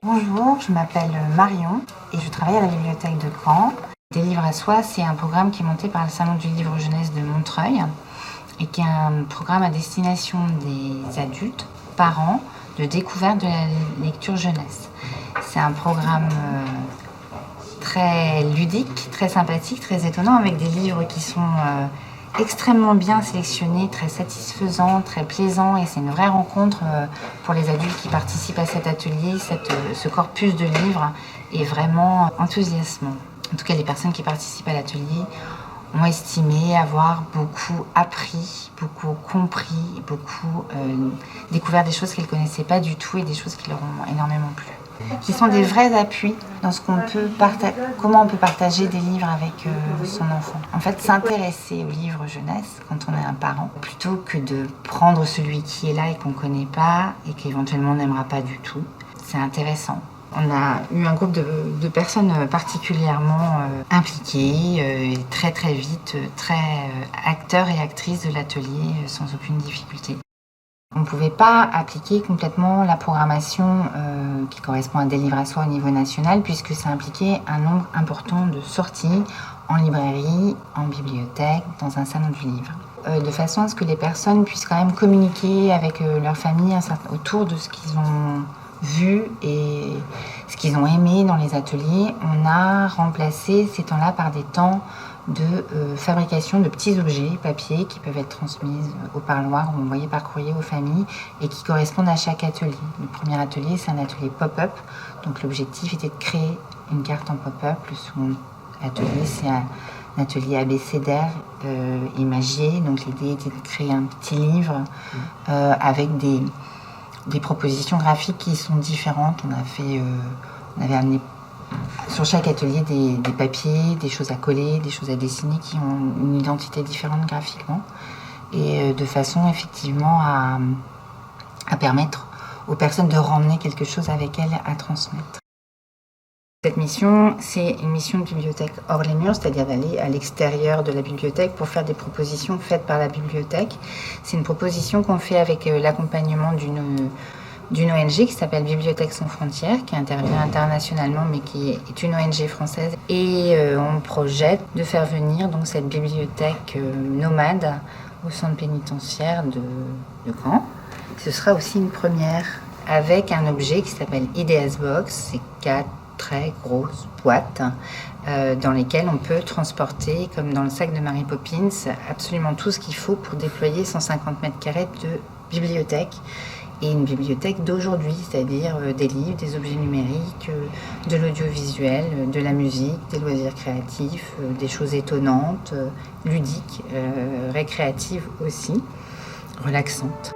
Bonjour, je m'appelle Marion et je travaille à la bibliothèque de Caen. Des livres à soi, c'est un programme qui est monté par le Salon du livre jeunesse de Montreuil et qui est un programme à destination des adultes, parents, de découverte de la lecture jeunesse. C'est un programme très ludique, très sympathique, très étonnant, avec des livres qui sont extrêmement bien sélectionnés, très satisfaisants, très plaisants, et c'est une vraie rencontre pour les adultes qui participent à cet atelier. Ce corpus de livres est vraiment enthousiasmant. En tout cas, les personnes qui participent à l'atelier ont estimé avoir beaucoup appris, beaucoup compris, beaucoup découvert des choses qu'elles ne connaissaient pas du tout et des choses qui leur ont énormément plu. Qui sont des vrais appuis dans ce qu'on peut comment on peut partager des livres avec son enfant. En fait, s'intéresser aux livres jeunesse quand on est un parent, plutôt que de prendre celui qui est là et qu'on ne connaît pas et qu'éventuellement on n'aimera pas du tout, c'est intéressant. On a eu un groupe de personnes particulièrement impliquées, très très vite, très acteurs et actrices de l'atelier sans aucune difficulté. On ne pouvait pas appliquer complètement la programmation qui correspond à des livres à soi au niveau national, puisque ça impliquait un nombre important de sorties en librairie, en bibliothèque, dans un salon du livre. De façon à ce que les personnes puissent quand même communiquer avec leur famille autour de ce qu'ils ont vu et ce qu'ils ont aimé dans les ateliers. On a remplacé ces temps-là par des temps de fabrication de petits objets papier qui peuvent être transmis au parloir ou envoyés par courrier aux familles et qui correspondent à chaque atelier. Le premier atelier, c'est un atelier pop-up. Donc l'objectif était de créer une carte en pop-up. Le second atelier, c'est un atelier abécédaire imagier. Donc l'idée était de créer un petit livre avec des propositions graphiques qui sont différentes. On avait amené sur chaque atelier des papiers, des choses à coller, des choses à dessiner qui ont une identité différente graphiquement et de façon effectivement à permettre aux personnes de ramener quelque chose avec elles à transmettre. Cette mission, c'est une mission de bibliothèque hors les murs, c'est-à-dire d'aller à l'extérieur de la bibliothèque pour faire des propositions faites par la bibliothèque. C'est une proposition qu'on fait avec l'accompagnement d'une ONG qui s'appelle Bibliothèques sans frontières, qui intervient internationalement mais qui est une ONG française. Et on projette de faire venir donc cette bibliothèque nomade au centre pénitentiaire de Caen. Ce sera aussi une première avec un objet qui s'appelle Ideas Box. C'est 4 très grosses boîtes dans lesquelles on peut transporter, comme dans le sac de Mary Poppins, absolument tout ce qu'il faut pour déployer 150 mètres carrés de bibliothèque. Et une bibliothèque d'aujourd'hui, c'est-à-dire des livres, des objets numériques, de l'audiovisuel, de la musique, des loisirs créatifs, des choses étonnantes, ludiques, récréatives aussi, relaxantes.